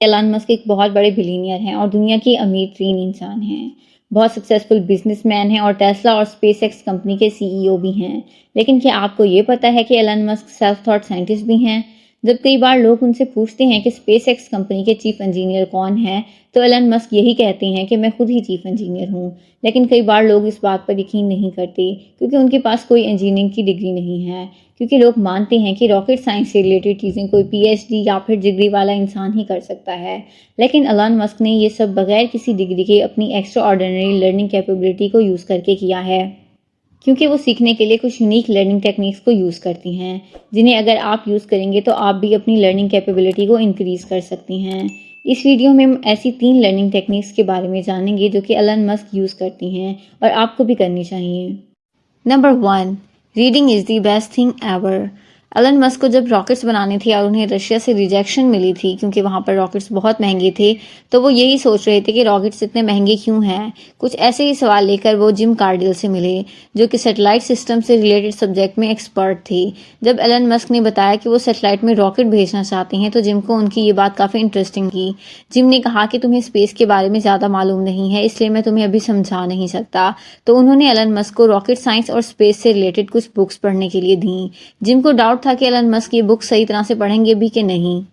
Elon Musk एक बहुत बड़े बिलियनियर हैं और दुनिया की अमीर तरीन इंसान हैं। बहुत सक्सेसफुल बिजनेसमैन हैं और टेस्ला और स्पेसएक्स कंपनी के सीईओ भी हैं। लेकिन क्या आपको ये पता है कि Elon Musk self taught scientist भी हैं? जब कई बार लोग उनसे पूछते हैं कि स्पेसएक्स कंपनी के चीफ इंजीनियर कौन है, तो एलन मस्क यही कहते हैं कि मैं खुद ही चीफ इंजीनियर हूँ। लेकिन कई बार लोग इस बात पर यकीन नहीं करते क्योंकि उनके पास कोई इंजीनियरिंग की डिग्री नहीं है, क्योंकि लोग मानते हैं कि रॉकेट साइंस से रिलेटेड चीज़ें कोई पीएचडी या फिर डिग्री वाला इंसान ही कर सकता है। लेकिन एलन मस्क ने ये सब बगैर किसी डिग्री के अपनी एक्स्ट्रा ऑर्डिनरी लर्निंग कैपेबिलिटी को यूज़ करके किया है, क्योंकि वो सीखने के लिए कुछ यूनिक लर्निंग टेक्निक्स को यूज़ करती हैं, जिन्हें अगर आप यूज़ करेंगे तो आप भी अपनी लर्निंग कैपेबिलिटी को इंक्रीज़ कर सकती हैं। इस वीडियो में हम ऐसी 3 लर्निंग टेक्निक्स के बारे में जानेंगे जो कि एलन मस्क यूज़ करती हैं और आपको भी करनी चाहिए। Number 1, reading is the best thing ever. Elon Musk को जब रॉकेट्स बनाने थे और उन्हें रशिया से रिजेक्शन मिली थी क्योंकि वहाँ पर रॉकेट्स बहुत महंगे थे, तो वो यही सोच रहे थे कि रॉकेट्स इतने महंगे क्यों हैं। कुछ ऐसे ही सवाल लेकर वो जिम कार्डियल से मिले, जो कि सैटेलाइट सिस्टम से रिलेटेड सब्जेक्ट में एक्सपर्ट थी। जब एलन मस्क ने बताया कि वो सैटेलाइट में रॉकेट भेजना चाहते हैं, तो जिम को उनकी ये बात काफ़ी इंटरेस्टिंग की। जिम ने कहा कि तुम्हें स्पेस के बारे में ज़्यादा मालूम नहीं है, इसलिए मैं तुम्हें अभी समझा नहीं सकता। तो उन्होंने एलन मस्क को रॉकेट साइंस और स्पेस से रिलेटेड कुछ बुक्स पढ़ने के लिए दी। जिम को डाउट था कि एलन मस्क ये बुक सही तरह से पढ़ेंगे भी कि नहीं,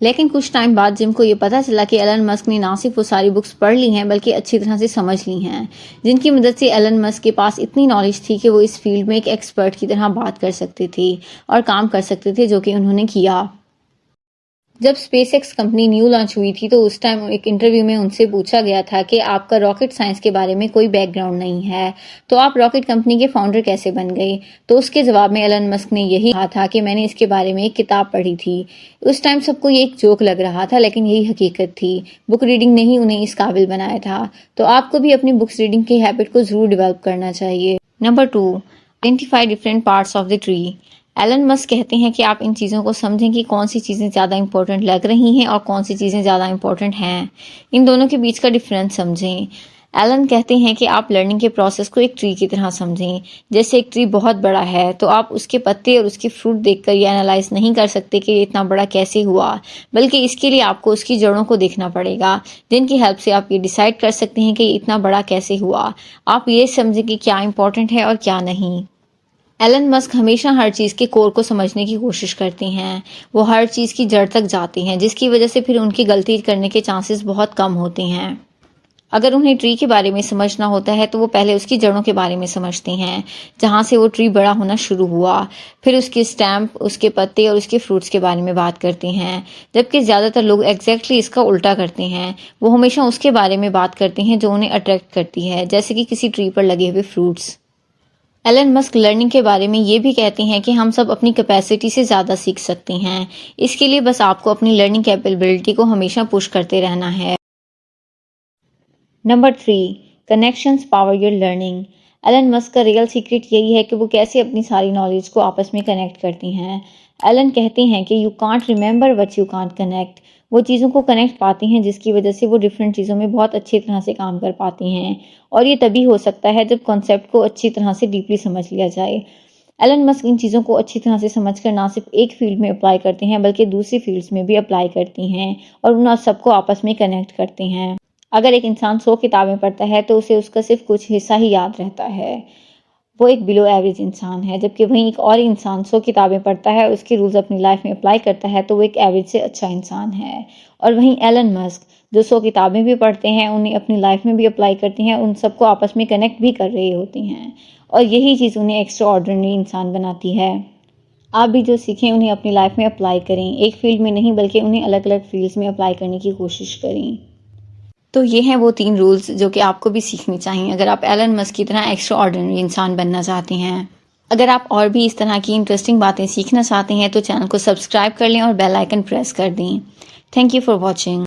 लेकिन कुछ टाइम बाद जिम को ये पता चला कि एलन मस्क ने ना सिर्फ वो सारी बुक्स पढ़ ली हैं बल्कि अच्छी तरह से समझ ली हैं, जिनकी मदद से एलन मस्क के पास इतनी नॉलेज थी कि वो इस फील्ड में एक एक्सपर्ट की तरह बात कर सकते थे और काम कर सकते थे, जो कि उन्होंने किया। जब स्पेसएक्स कंपनी न्यू लॉन्च हुई थी तो उस टाइम एक इंटरव्यू में उनसे पूछा गया था कि आपका रॉकेट साइंस के बारे में कोई बैकग्राउंड नहीं है, तो आप रॉकेट कंपनी के फाउंडर कैसे बन गए? तो उसके जवाब में एलन मस्क ने यही कहा था कि मैंने इसके बारे में एक किताब पढ़ी थी। उस टाइम सबको ये एक जोक लग रहा था, लेकिन यही हकीकत थी। बुक रीडिंग ने ही उन्हें इस काबिल बनाया था। तो आपको भी अपनी बुक्स रीडिंग की हैबिट को जरूर डेवलप करना चाहिए। Number 2, identify different parts of the tree. Elon Musk कहते हैं कि आप इन चीज़ों को समझें कि कौन सी चीज़ें ज़्यादा इंपॉर्टेंट लग रही हैं और कौन सी चीज़ें ज़्यादा इंपॉर्टेंट हैं। इन दोनों के बीच का डिफरेंस समझें। एलन कहते हैं कि आप लर्निंग के प्रोसेस को एक ट्री की तरह समझें। जैसे एक ट्री बहुत बड़ा है तो आप उसके पत्ते और उसके फ्रूट देखकर ये एनालाइज नहीं कर सकते कि ये इतना बड़ा कैसे हुआ, बल्कि इसके लिए आपको उसकी जड़ों को देखना पड़ेगा, जिनकी हेल्प से आप ये डिसाइड कर सकते हैं कि ये इतना बड़ा कैसे हुआ। आप ये समझें कि क्या इंपॉर्टेंट है और क्या नहीं। एलन मस्क हमेशा हर चीज़ के कोर को समझने की कोशिश करते हैं। वो हर चीज़ की जड़ तक जाते हैं, जिसकी वजह से फिर उनकी गलती करने के चांसेस बहुत कम होते हैं। अगर उन्हें ट्री के बारे में समझना होता है तो वो पहले उसकी जड़ों के बारे में समझते हैं, जहाँ से वो ट्री बड़ा होना शुरू हुआ। फिर उसके स्टैम्प, उसके पत्ते और उसके फ्रूट्स के बारे में बात करते हैं। जबकि ज़्यादातर लोग एग्जैक्टली इसका उल्टा करते हैं। वो हमेशा उसके बारे में बात करते हैं जो उन्हें अट्रैक्ट करती है, जैसे कि किसी ट्री पर लगे हुए फ्रूट्स। एलन मस्क लर्निंग के बारे में ये भी कहते हैं कि हम सब अपनी कैपेसिटी से ज़्यादा सीख सकते हैं। इसके लिए बस आपको अपनी लर्निंग कैपेबिलिटी को हमेशा पुश करते रहना है। Number 3, connections power your learning. Elon Musk का रियल सीक्रेट यही है कि वो कैसे अपनी सारी नॉलेज को आपस में कनेक्ट करती हैं। एलन कहते हैं कि you can't remember what you can't connect. वो चीज़ों को कनेक्ट पाती हैं जिसकी वजह से वो डिफरेंट चीज़ों में बहुत अच्छी तरह से काम कर पाती हैं, और ये तभी हो सकता है जब कॉन्सेप्ट को अच्छी तरह से डीपली समझ लिया जाए। एलन मस्क इन चीज़ों को अच्छी तरह से समझकर ना सिर्फ एक फील्ड में अप्लाई करते हैं बल्कि दूसरी फील्ड्स में भी अप्लाई करती हैं और उन सबको आपस में कनेक्ट करते हैं। अगर एक इंसान 100 किताबें पढ़ता है तो उसे उसका सिर्फ कुछ हिस्सा ही याद रहता है। वो एक बिलो एवरेज इंसान है, जबकि वहीं एक और इंसान 100 किताबें पढ़ता है और उसके रूल्स अपनी लाइफ में अप्लाई करता है तो वो एक एवरेज से अच्छा इंसान है। और वहीं एलन मस्क जो 100 किताबें भी पढ़ते हैं, उन्हें अपनी लाइफ में भी अप्लाई करते हैं, उन सबको आपस में कनेक्ट भी कर रही होती हैं, और यही चीज़ उन्हें एक्स्ट्रा ऑर्डिनरी इंसान बनाती है। आप भी जो सीखें उन्हें अपनी लाइफ में अप्लाई करें, एक फील्ड में नहीं बल्कि उन्हें अलग अलग फील्ड्स में अप्लाई करने की कोशिश करें। तो ये हैं वो 3 रूल्स जो कि आपको भी सीखनी चाहिए अगर आप एलन मस्क की तरह एक्स्ट्रा ऑर्डिनरी इंसान बनना चाहते हैं। अगर आप और भी इस तरह की इंटरेस्टिंग बातें सीखना चाहते हैं तो चैनल को सब्सक्राइब कर लें और बेल आइकन प्रेस कर दें। Thank you for watching.